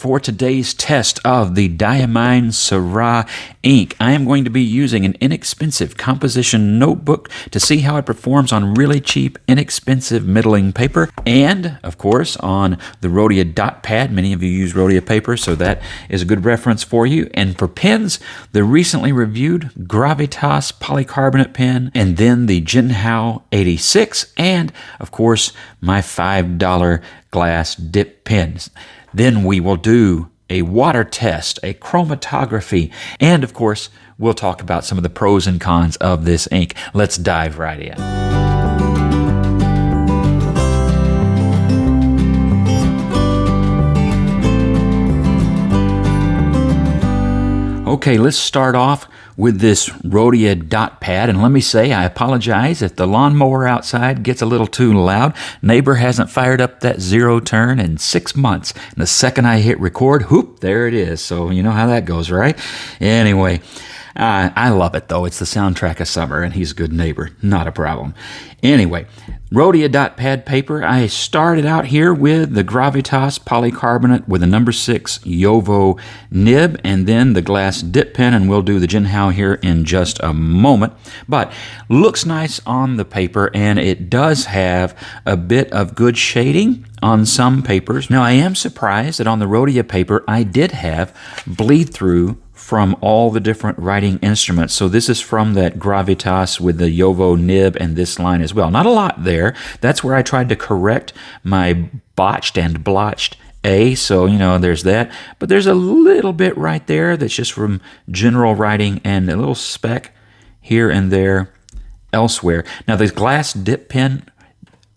For today's test of the Diamine Syrah ink, I am going to be using an inexpensive composition notebook to see how it performs on really cheap, inexpensive middling paper, and, of course, on the Rhodia dot pad. Many of you use Rhodia paper, so that is a good reference for you. And for pens, the recently reviewed Gravitas polycarbonate pen, and then the Jinhao 86, and, of course, my $5 glass dip pens. Then we will do a water test, a chromatography, and of course, we'll talk about some of the pros and cons of this ink. Let's dive right in. Okay, let's start off with this Rhodia dot pad, and let me say I apologize if the lawnmower outside gets a little too loud. Neighbor hasn't fired up that zero turn in 6 months, and the second I hit record, whoop, there it is. So you know how that goes, right? Anyway, I love it though. It's the soundtrack of summer, and he's a good neighbor. Not a problem. Anyway, Rhodia dot pad paper. I started out here with the Gravitas polycarbonate with a number 6 Jowo nib, and then the glass dip pen, and we'll do the Jinhao here in just a moment. But looks nice on the paper, and it does have a bit of good shading on some papers. Now, I am surprised that on the Rhodia paper, I did have bleed through from all the different writing instruments. So this is from that Gravitas with the Jowo nib and this line as well. Not a lot there. That's where I tried to correct my botched and blotched A, so, you know, there's that. But there's a little bit right there that's just from general writing and a little speck here and there elsewhere. Now, the glass dip pen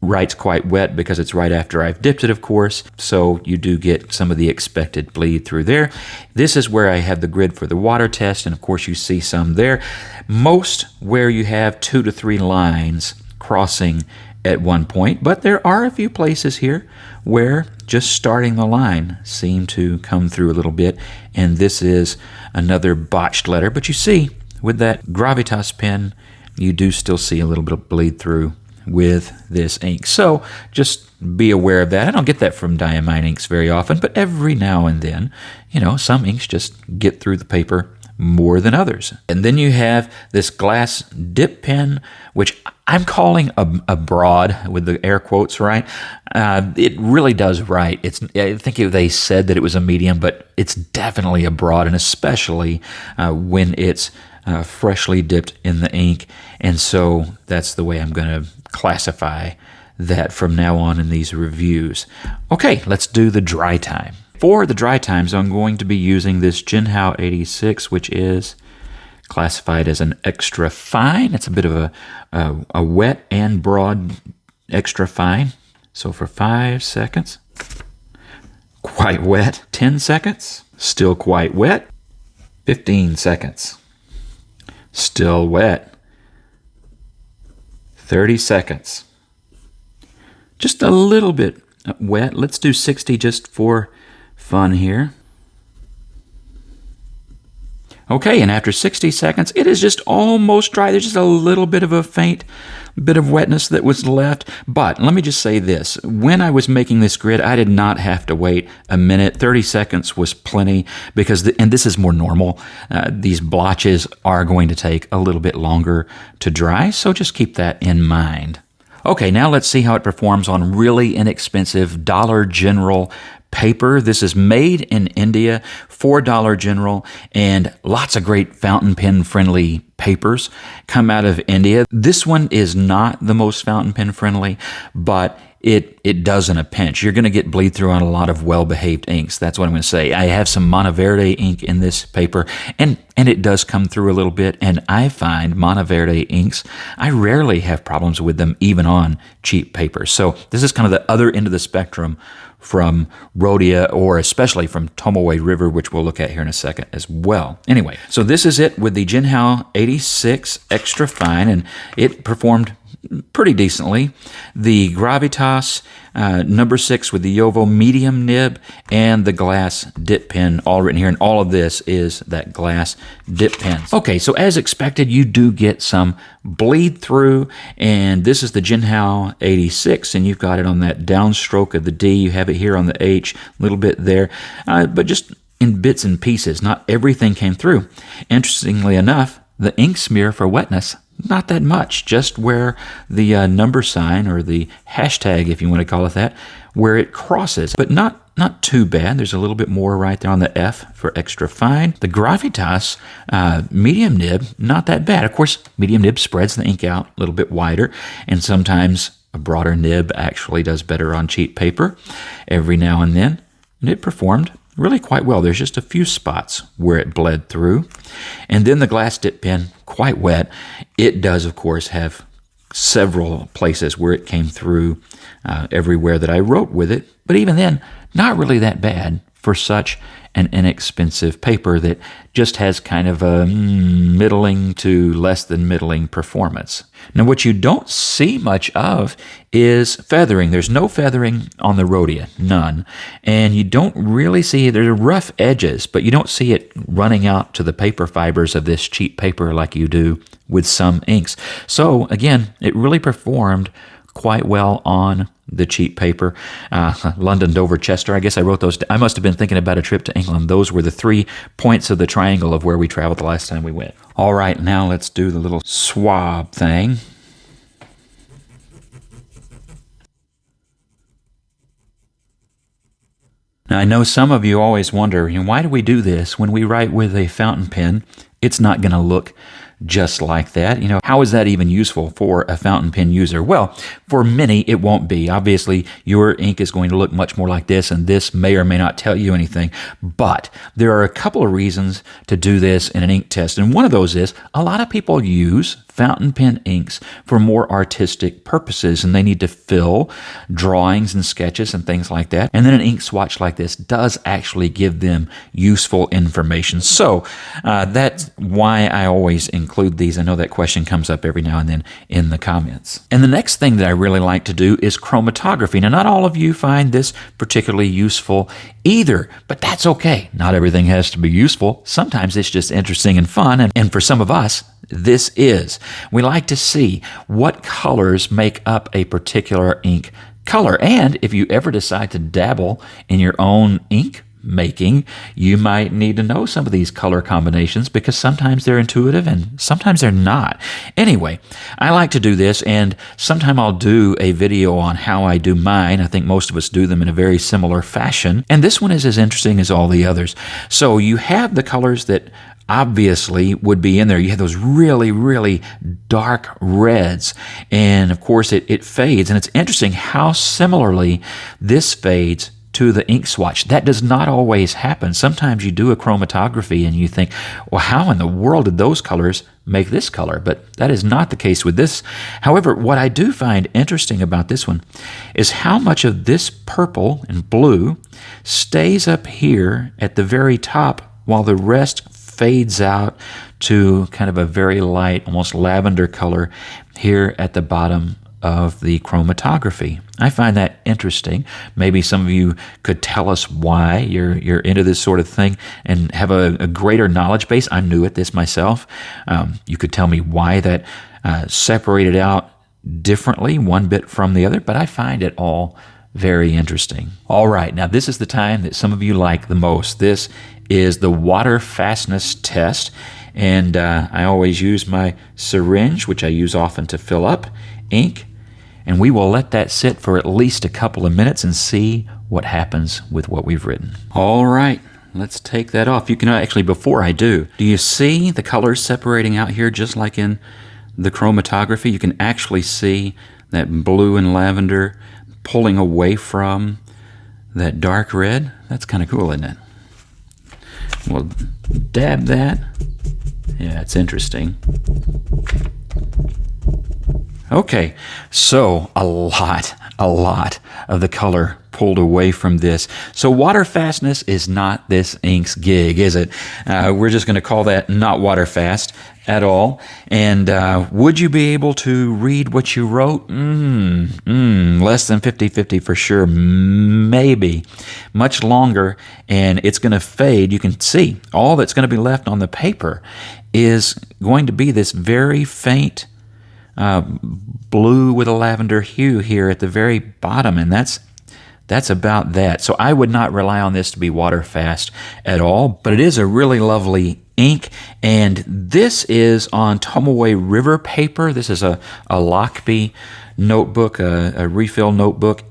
writes quite wet because it's right after I've dipped it, of course, so you do get some of the expected bleed through there. This is where I have the grid for the water test, and of course you see some there. Most where you have 2 to 3 lines crossing at one point, but there are a few places here where just starting the line seem to come through a little bit, and this is another botched letter. But you see, with that Gravitas pen, you do still see a little bit of bleed through with this ink. So just be aware of that. I don't get that from Diamine inks very often, but every now and then, you know, some inks just get through the paper more than others. And then you have this glass dip pen, which I'm calling a broad with the air quotes, right? It really does write. I think they said that it was a medium, but it's definitely a broad, and especially when it's freshly dipped in the ink. And so that's the way I'm going to classify that from now on in these reviews. Okay, let's do the dry time. For the dry times, I'm going to be using this Jinhao 86, which is classified as an extra fine. It's a bit of a wet and broad extra fine. So for 5 seconds, quite wet. 10 seconds, still quite wet. 15 seconds, still wet. 30 seconds, just a little bit wet. Let's do 60 just for fun here. Okay, and after 60 seconds, it is just almost dry. There's just a little bit of a faint bit of wetness that was left. But let me just say this. When I was making this grid, I did not have to wait a minute. 30 seconds was plenty because, and this is more normal, these blotches are going to take a little bit longer to dry, so just keep that in mind. Okay, now let's see how it performs on really inexpensive Dollar General paper. This is made in India for Dollar General, and lots of great fountain pen friendly papers come out of India. This one is not the most fountain pen friendly, but it does in a pinch. You're going to get bleed through on a lot of well-behaved inks. That's what I'm going to say. I have some Monteverde ink in this paper, and it does come through a little bit, and I find Monteverde inks, I rarely have problems with them even on cheap paper. So this is kind of the other end of the spectrum from Rhodia, or especially from Tomoe River, which we'll look at here in a second as well. Anyway, so this is it with the Jinhao 86 Extra Fine, and it performed pretty decently. The Gravitas number 6 with the Jowo medium nib and the glass dip pen all written here, and all of this is that glass dip pen. Okay, so as expected, you do get some bleed through, and this is the Jinhao 86, and you've got it on that downstroke of the D. You have it here on the H, a little bit there, but just in bits and pieces. Not everything came through. Interestingly enough, the ink smear for wetness, not that much, just where the number sign, or the hashtag, if you want to call it that, where it crosses, but not too bad. There's a little bit more right there on the F for extra fine. The Gravitas medium nib, not that bad. Of course, medium nib spreads the ink out a little bit wider, and sometimes a broader nib actually does better on cheap paper every now and then, and it performed really quite well. There's just a few spots where it bled through. And then the glass dip pen, quite wet. It does, of course, have several places where it came through everywhere that I wrote with it. But even then, not really that bad for such an inexpensive paper that just has kind of a middling to less than middling performance. Now, what you don't see much of is feathering. There's no feathering on the Rhodia, none. And you don't really see, there's rough edges, but you don't see it running out to the paper fibers of this cheap paper like you do with some inks. So again, it really performed quite well on the cheap paper. London, Dover, Chester, I guess I wrote those. I must have been thinking about a trip to England. Those were the 3 points of the triangle of where we traveled the last time we went. All right, now let's do the little swab thing. Now, I know some of you always wonder, why do we do this? When we write with a fountain pen, it's not going to look just like that. How is that even useful for a fountain pen user? Well, for many, it won't be. Obviously, your ink is going to look much more like this, and this may or may not tell you anything. But there are a couple of reasons to do this in an ink test, and one of those is a lot of people use fountain pen inks for more artistic purposes, and they need to fill drawings and sketches and things like that. And then an ink swatch like this does actually give them useful information. So that's why I always include these. I know that question comes up every now and then in the comments. And the next thing that I really like to do is chromatography. Now, not all of you find this particularly useful either, but that's okay. Not everything has to be useful. Sometimes it's just interesting and fun, and for some of us, this is. We like to see what colors make up a particular ink color. And if you ever decide to dabble in your own ink making, you might need to know some of these color combinations, because sometimes they're intuitive and sometimes they're not. Anyway, I like to do this, and sometime I'll do a video on how I do mine. I think most of us do them in a very similar fashion, and this one is as interesting as all the others. So you have the colors that obviously would be in there. You have those really, really dark reds, and of course it fades, and it's interesting how similarly this fades to the ink swatch. That does not always happen. Sometimes you do a chromatography and you think, well, how in the world did those colors make this color? But that is not the case with this. However, what I do find interesting about this one is how much of this purple and blue stays up here at the very top, while the rest fades out to kind of a very light, almost lavender color here at the bottom of the chromatography. I find that interesting. Maybe some of you could tell us why you're into this sort of thing and have a greater knowledge base. I'm new at this myself. You could tell me why that separated out differently, one bit from the other, but I find it all very interesting. All right, now this is the time that some of you like the most. This is the water fastness test, and I always use my syringe, which I use often to fill up ink, and we will let that sit for at least a couple of minutes and see what happens with what we've written. All right, let's take that off. You can actually, before I do you see the colors separating out here just like in the chromatography? You can actually see that blue and lavender pulling away from that dark red. That's kind of cool, isn't it? We'll dab that. Yeah, it's interesting. Okay, so a lot of the color pulled away from this. So water fastness is not this ink's gig, is it? We're just going to call that not water fast at all. And would you be able to read what you wrote? Less than 50-50 for sure. Maybe. Much longer, and it's going to fade. You can see all that's going to be left on the paper is going to be this very faint blue with a lavender hue here at the very bottom, and that's about that. So I would not rely on this to be water fast at all, but it is a really lovely ink, and this is on Tomoe River paper. This is a Lockby notebook, a refill notebook.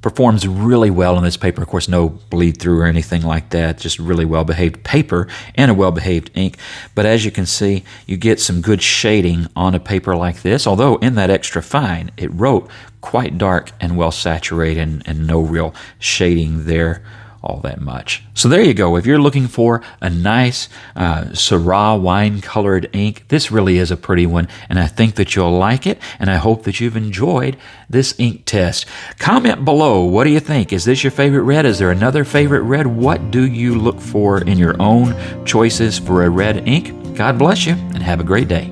Performs really well on this paper. Of course, no bleed through or anything like that. Just really well-behaved paper and a well-behaved ink. But as you can see, you get some good shading on a paper like this. Although in that extra fine, it wrote quite dark and well-saturated and no real shading there all that much. So there you go. If you're looking for a nice Syrah wine-colored ink, this really is a pretty one, and I think that you'll like it, and I hope that you've enjoyed this ink test. Comment below. What do you think? Is this your favorite red? Is there another favorite red? What do you look for in your own choices for a red ink? God bless you, and have a great day.